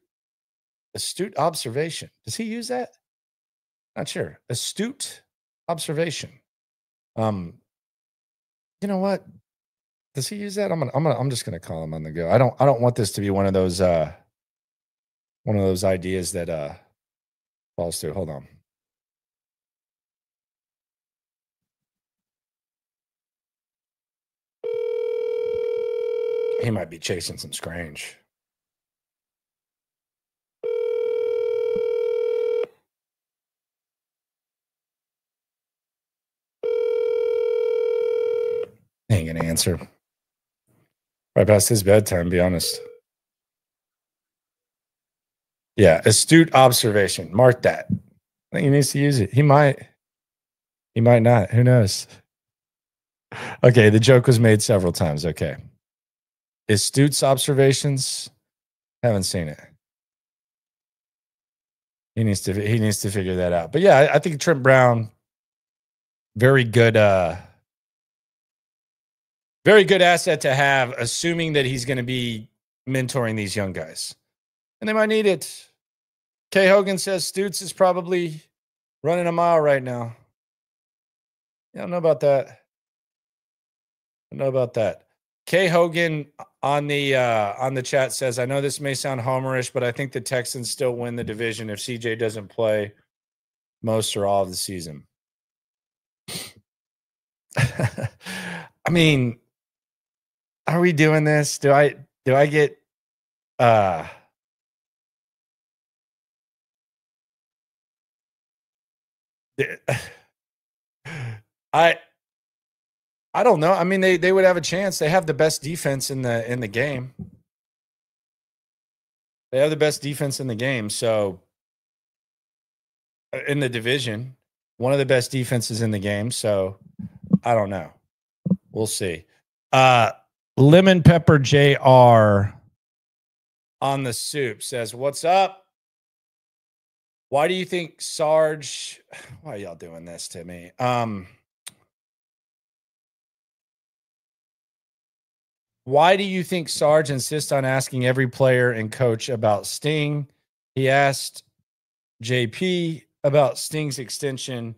observation. Does he use that? Not sure. Astute observation. You know what? Does he use that? I'm just gonna call him on the go. I don't want this to be one of those ideas that falls through. Hold on. He might be chasing some scrange. Ain't gonna answer. Right past his bedtime, to be honest. Yeah, astute observation. Mark that. I think he needs to use it. He might not. Who knows? Okay, the joke was made several times. Okay. Astute's observations. Haven't seen it. He needs to figure that out. But yeah, I think Trent Brown, very good asset to have, assuming that he's going to be mentoring these young guys. And they might need it. Kay Hogan says Stutes is probably running a mile right now. Yeah, I don't know about that. Kay Hogan on the chat says, I know this may sound homerish, but I think the Texans still win the division if CJ doesn't play most or all of the season. I mean, are we doing this? Do I get I don't know. I mean, they would have a chance. They have the best defense in the game. They have the best defense in the game. So in the division, one of the best defenses in the game. So I don't know. We'll see. Lemon Pepper JR on the soup says, what's up? Why do you think Sarge, why are y'all doing this to me? Why do you think Sarge insists on asking every player and coach about Sting? He asked JP about Sting's extension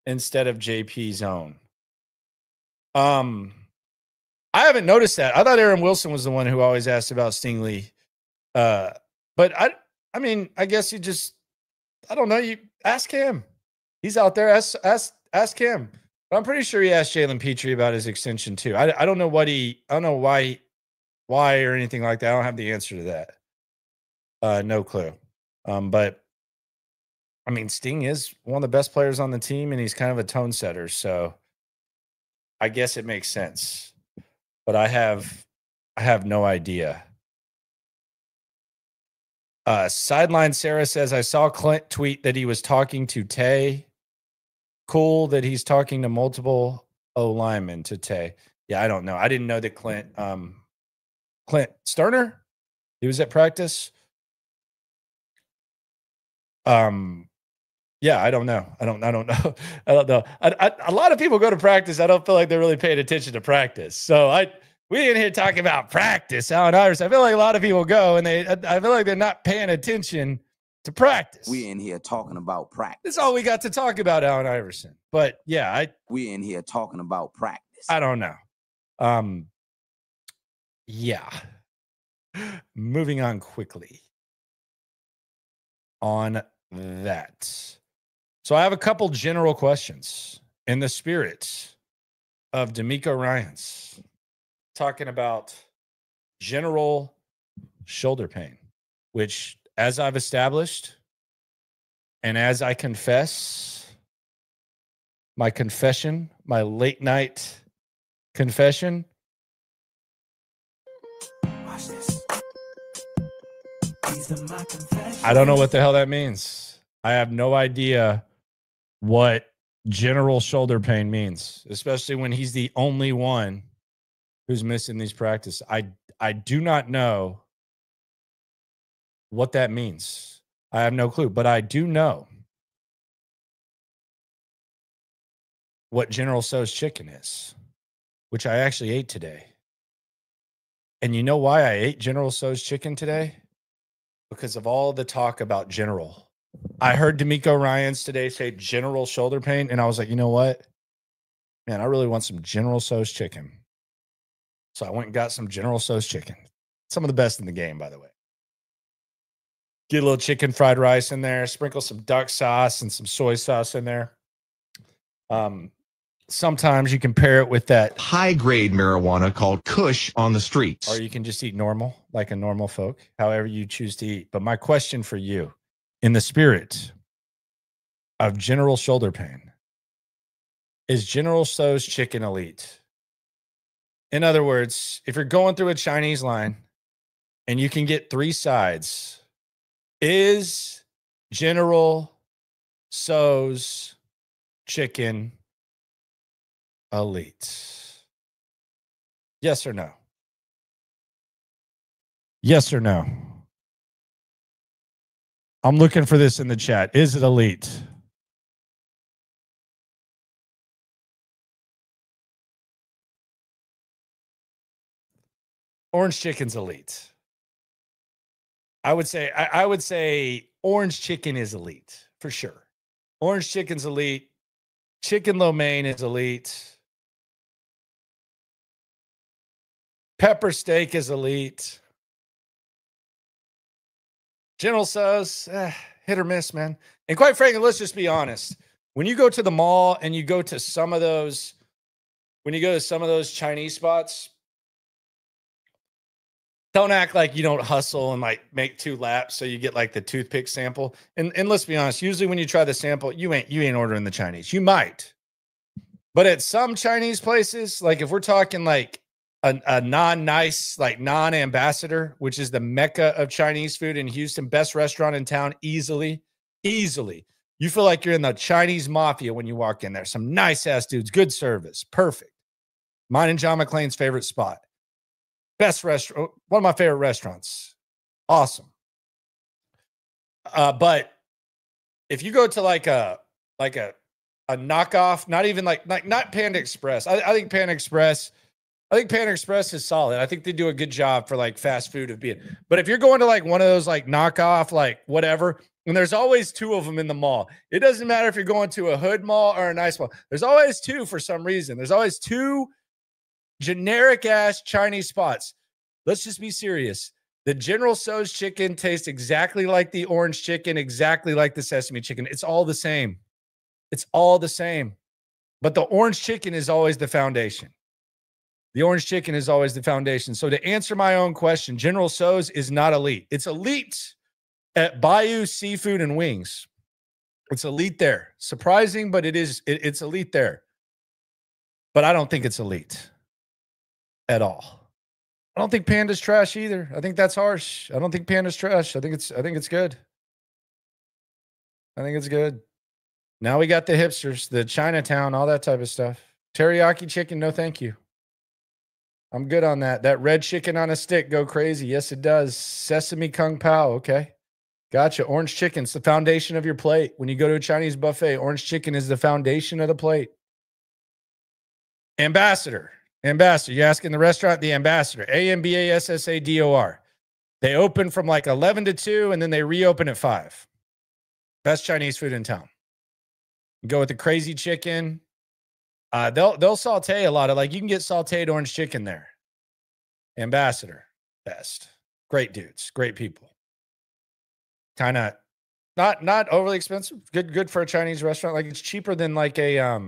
instead of JP's own. I haven't noticed that. I thought Aaron Wilson was the one who always asked about Stingley. But I mean, I guess you just, I don't know. You ask him. He's out there. Ask him. But I'm pretty sure he asked Jalen Petrie about his extension too. I don't know I don't know why or anything like that. I don't have the answer to that. No clue. But I mean, Sting is one of the best players on the team, and he's kind of a tone setter. So I guess it makes sense. But I have no idea. Sideline Sarah says, I saw Clint tweet that he was talking to Tay. Cool that he's talking to multiple O-linemen to Tay. Yeah, I don't know. I didn't know that Clint Sterner, he was at practice. Yeah, I don't know. I don't know. I don't know. A lot of people go to practice. I don't feel like they're really paying attention to practice. So we in here talking about practice, Allen Iverson. I feel like a lot of people go and I feel like they're not paying attention to practice. We in here talking about practice. That's all we got to talk about, Allen Iverson. But yeah, we in here talking about practice. I don't know. Yeah. Moving on quickly on that. So I have a couple general questions in the spirit of DeMeco Ryan's talking about general shoulder pain, which, as I've established and as I confess, my confession, my late night confession. Watch this. These are my confessions. I don't know what the hell that means. I have no idea what general shoulder pain means, especially when he's the only one who's missing these practices. I do not know what that means. I have no clue, but I do know what General Tso's chicken is, which I actually ate today. And you know why I ate General Tso's chicken today? Because of all the talk about general. I heard DeMeco Ryan's today say general shoulder pain, and I was like, you know what? Man, I really want some General Tso's chicken. So I went and got some General Tso's chicken. Some of the best in the game, by the way. Get a little chicken fried rice in there, sprinkle some duck sauce and some soy sauce in there. Sometimes you can pair it with that high-grade marijuana called Kush on the streets. or you can just eat normal, like a normal folk, however you choose to eat. But my question for you, in the spirit of general shoulder pain, is General Tso's chicken elite? In other words, if you're going through a Chinese line and you can get 3 sides, is General Tso's chicken elite? Yes or no? Yes or no? I'm looking for this in the chat. Is it elite? Orange chicken's elite. I would say orange chicken is elite for sure. Orange chicken's elite. Chicken lo mein is elite. Pepper steak is elite. General Tso's, hit or miss, man. And quite frankly, let's just be honest. When you go to the mall and you go to some of those, Chinese spots, don't act like you don't hustle and like make 2 laps so you get like the toothpick sample. And let's be honest, usually when you try the sample, you ain't ordering the Chinese. You might. But at some Chinese places, like if we're talking like a non-nice, like non-ambassador, which is the mecca of Chinese food in Houston, best restaurant in town, easily. You feel like you're in the Chinese mafia when you walk in there. Some nice-ass dudes, good service, perfect. Mine and John McClane's favorite spot. Best restaurant, one of my favorite restaurants. Awesome. But if you go to like a knockoff, not even not Panda Express. I think Panda Express is solid. I think they do a good job for like fast food of being. But if you're going to like one of those like knockoff, like whatever, and there's always 2 of them in the mall. It doesn't matter if you're going to a hood mall or a nice mall. There's always 2 for some reason. There's always 2 generic ass Chinese spots. Let's just be serious. The General Tso's chicken tastes exactly like the orange chicken, exactly like the sesame chicken. It's all the same. It's all the same. But the orange chicken is always the foundation. The orange chicken is always the foundation. So to answer my own question, General Tso's is not elite. It's elite at Bayou Seafood and Wings. It's elite there. Surprising, but it's elite there. But I don't think it's elite at all. I don't think Panda's trash either. I think that's harsh. I don't think Panda's trash. I think it's good. I think it's good. Now we got the hipsters, the Chinatown, all that type of stuff. Teriyaki chicken, no thank you. I'm good on that. That red chicken on a stick, go crazy. Yes, it does. Sesame Kung Pao, okay. Gotcha. Orange chicken's the foundation of your plate. When you go to a Chinese buffet, orange chicken is the foundation of the plate. Ambassador. You're asking the restaurant, the Ambassador. Ambassador. They open from like 11 to 2, and then they reopen at 5. Best Chinese food in town. Go with the crazy chicken. They'll saute a lot of, like, you can get sauteed orange chicken there. Ambassador, best. Great dudes, great people. Kind of not overly expensive. Good for a Chinese restaurant. Like it's cheaper than like a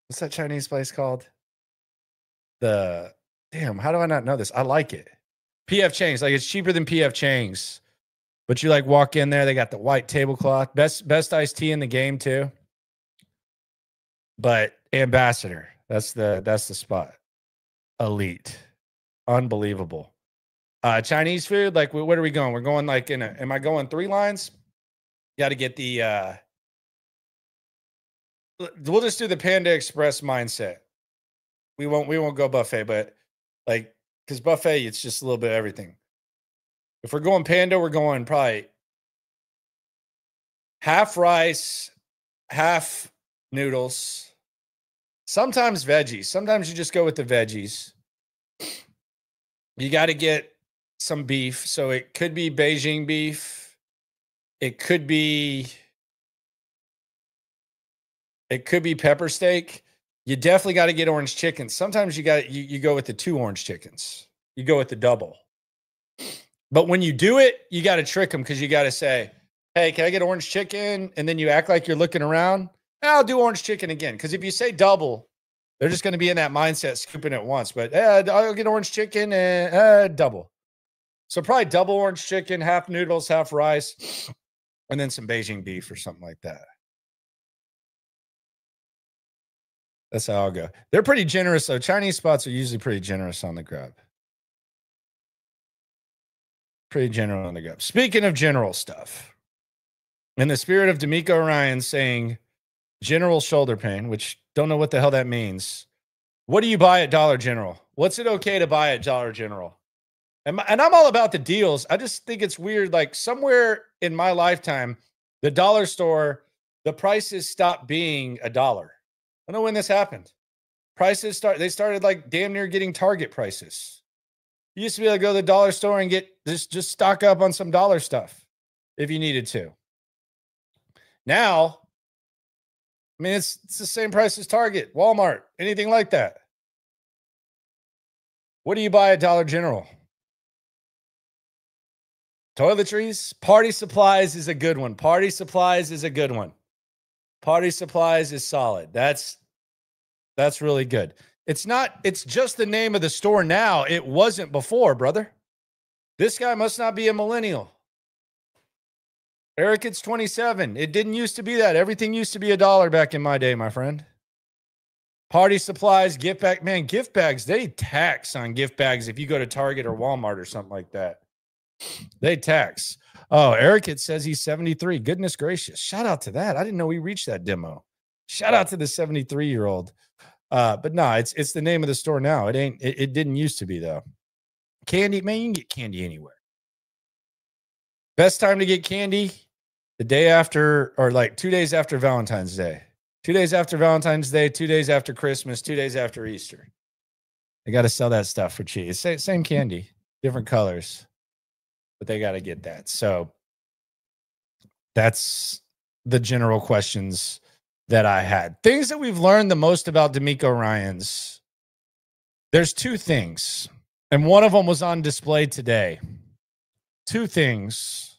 what's that Chinese place called? Damn, how do I not know this? I like it. PF Chang's. Like it's cheaper than PF Chang's. But you like walk in there, they got the white tablecloth. Best iced tea in the game too. But Ambassador, that's the spot. Elite. Unbelievable. Chinese food, like what are we going? We're going like am I going 3 lines? Got to get the we'll just do the Panda Express mindset. We won't go buffet, but like because buffet, it's just a little bit of everything. If we're going Panda, we're going probably half rice, half noodles, sometimes veggies. Sometimes you just go with the veggies. You got to get some beef. So it could be Beijing beef. It could be pepper steak. You definitely got to get orange chicken. Sometimes you go with the 2 orange chickens. You go with the double. But when you do it, you got to trick them because you got to say, hey, can I get orange chicken? And then you act like you're looking around. I'll do orange chicken again. Because if you say double, they're just going to be in that mindset scooping it once. But I'll get orange chicken and double. So probably double orange chicken, half noodles, half rice, and then some Beijing beef or something like that. That's how I'll go. They're pretty generous, though. Chinese spots are usually pretty generous on the grab. Pretty general on the grab. Speaking of general stuff, in the spirit of DeMeco Ryan saying general shoulder pain, which don't know what the hell that means. What do you buy at Dollar General? What's it okay to buy at Dollar General? And I'm all about the deals. I just think it's weird. Like somewhere in my lifetime, the dollar store, the prices stopped being $1. I don't know when this happened. Prices started like damn near getting Target prices. You used to be able to go to the dollar store and get just stock up on some dollar stuff if you needed to. Now, I mean, it's the same price as Target, Walmart, anything like that. What do you buy at Dollar General? Toiletries? Party supplies is a good one. Party supplies is a good one. Party supplies is solid. That's really good. It's just the name of the store now. It wasn't before, brother. This guy must not be a millennial. Eric, it's 27. It didn't used to be that. Everything used to be $1 back in my day, my friend. Party supplies, gift bag. Man, gift bags, they tax on gift bags if you go to Target or Walmart or something like that. They tax. Oh, Eric, it says he's 73. Goodness gracious. Shout out to that. I didn't know we reached that demo. Shout out to the 73-year-old. But no, it's the name of the store now. It didn't used to be though. Candy, man, you can get candy anywhere. Best time to get candy, the day after, or like 2 days after Valentine's Day. 2 days after Valentine's Day, 2 days after Christmas, 2 days after Easter. They got to sell that stuff for cheap. Same candy, different colors, but they got to get that. So that's the general questions that I had. Things that we've learned the most about DeMeco Ryans. There's 2 things, and one of them was on display today. 2 things.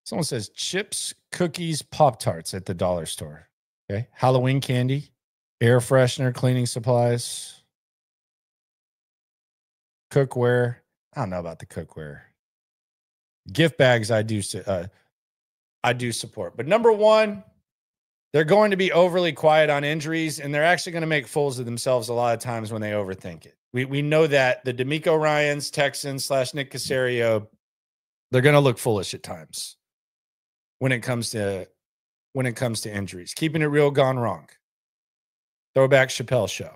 Someone says chips, cookies, Pop-Tarts at the dollar store. Okay. Halloween candy, air freshener, cleaning supplies, cookware. I don't know about the cookware. Gift bags, I do support. But number 1, they're going to be overly quiet on injuries, and they're actually going to make fools of themselves a lot of times when they overthink it. We know that the DeMeco Ryans, Texans / Nick Caserio, they're going to look foolish at times when it comes to injuries. Keeping it real gone wrong. Throwback Chappelle show.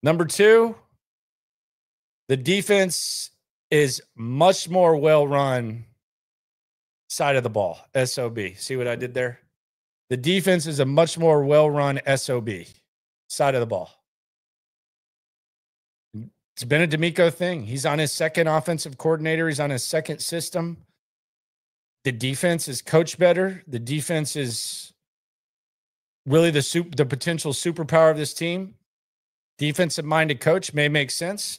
Number 2, the defense is much more well-run side of the ball. SOB. See what I did there? The defense is a much more well-run SOB side of the ball. It's been a DeMeco thing. He's on his second offensive coordinator. He's on his second system. The defense is coached better. The defense is really the potential superpower of this team. Defensive-minded coach may make sense,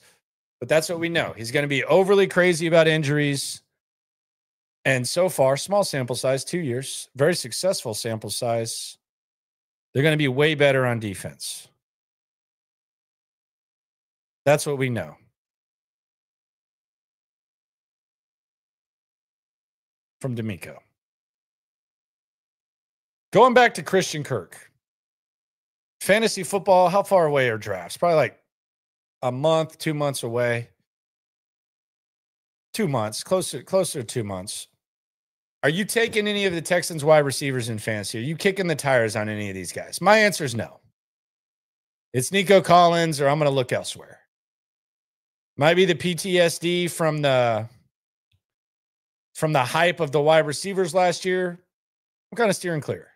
but that's what we know. He's going to be overly crazy about injuries. And so far, small sample size, 2 years, very successful sample size. They're going to be way better on defense. That's what we know. From DeMeco. Going back to Christian Kirk. Fantasy football, how far away are drafts? Probably like a month, 2 months away. 2 months, closer to 2 months. Are you taking any of the Texans wide receivers in fantasy? Are you kicking the tires on any of these guys? My answer is no. It's Nico Collins, or I'm going to look elsewhere. Might be the PTSD from the hype of the wide receivers last year. I'm kind of steering clear.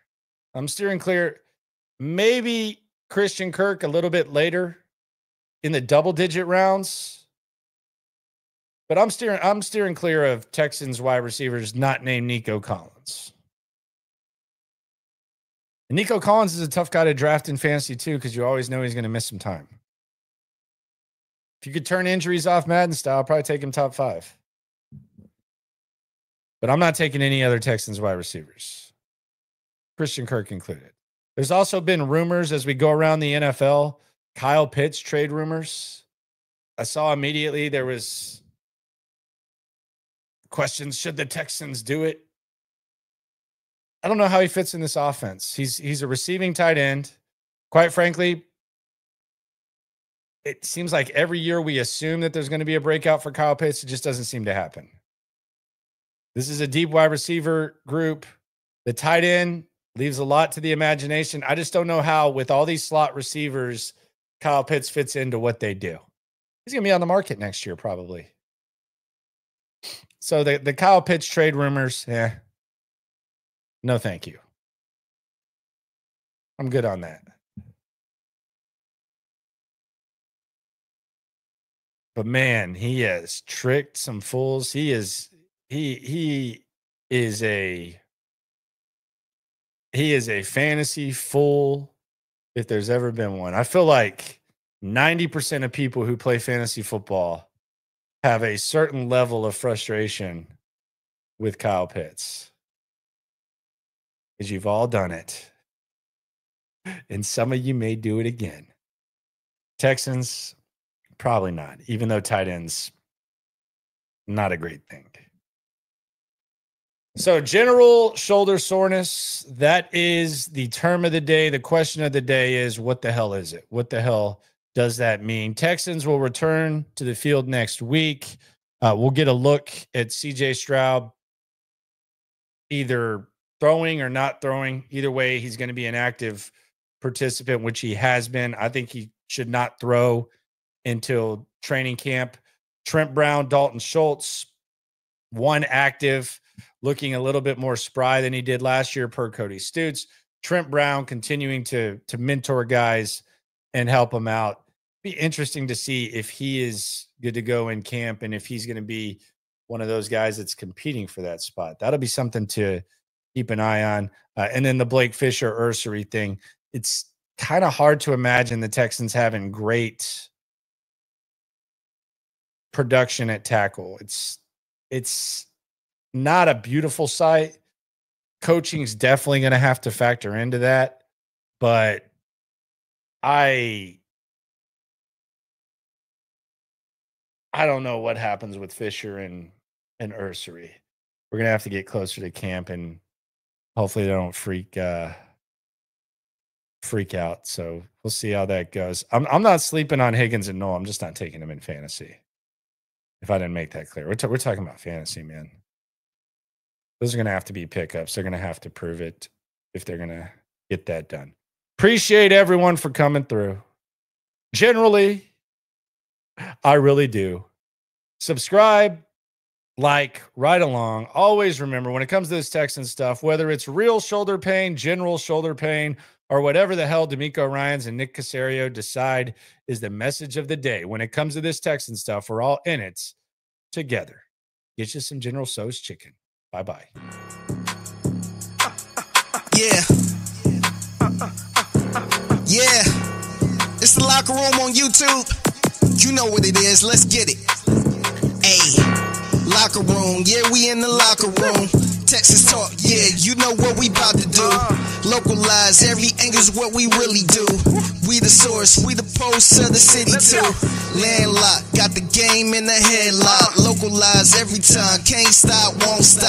I'm steering clear. Maybe Christian Kirk a little bit later in the double-digit rounds. But I'm steering clear of Texans wide receivers not named Nico Collins. And Nico Collins is a tough guy to draft in fantasy too, because you always know he's going to miss some time. If you could turn injuries off Madden style, I'll probably take him top 5. But I'm not taking any other Texans wide receivers. Christian Kirk included. There's also been rumors as we go around the NFL, Kyle Pitts trade rumors. I saw immediately there was questions, should the Texans do it? I don't know how he fits in this offense. He's a receiving tight end. Quite frankly, it seems like every year we assume that there's going to be a breakout for Kyle Pitts. It just doesn't seem to happen. This is a deep wide receiver group. The tight end leaves a lot to the imagination. I just don't know how, with all these slot receivers, Kyle Pitts fits into what they do. He's going to be on the market next year, probably. So the Kyle Pitts trade rumors, no thank you. I'm good on that. But man, he has tricked some fools. He is a fantasy fool if there's ever been one. I feel like 90% of people who play fantasy football have a certain level of frustration with Kyle Pitts. Because you've all done it. And some of you may do it again. Texans, probably not. Even though tight ends, not a great thing. So general shoulder soreness, that is the term of the day. The question of the day is, what the hell is it? What the hell does that mean? Texans will return to the field next week. We'll get a look at CJ Stroud, either throwing or not throwing. Either way, he's going to be an active participant, which he has been. I think he should not throw until training camp. Trent Brown, Dalton Schultz, one active, looking a little bit more spry than he did last year per Cody Stutes. Trent Brown continuing to mentor guys and help them out. Be interesting to see if he is good to go in camp and if he's going to be one of those guys that's competing for that spot. That'll be something to keep an eye on. And then the Blake Fisher-Ursery thing. It's kind of hard to imagine the Texans having great production at tackle. It's not a beautiful sight. Coaching's definitely going to have to factor into that. But I don't know what happens with Fisher and Ursery. We're going to have to get closer to camp, and hopefully they don't freak out. So we'll see how that goes. I'm not sleeping on Higgins and Noel. I'm just not taking him in fantasy. If I didn't make that clear, we're talking about fantasy, man. Those are going to have to be pickups. They're going to have to prove it if they're going to get that done. Appreciate everyone for coming through. Generally, I really do. Subscribe, like, right along. Always remember, when it comes to this Texan stuff, whether it's real shoulder pain, general shoulder pain, or whatever the hell DeMeco Ryans and Nick Caserio decide is the message of the day. When it comes to this Texan stuff, we're all in it together. Get you some General Tso's chicken. Bye-bye. Yeah. Yeah, it's the Locker Room on YouTube. You know what it is. Let's get it. Ayy, Locker Room. Yeah, we in the locker room. Texas talk. Yeah, you know what we about to do. Localize every angle's what we really do. We the source. We the pulse of the city too. Landlocked. Got the game in the headlock. Localize every time. Can't stop, won't stop.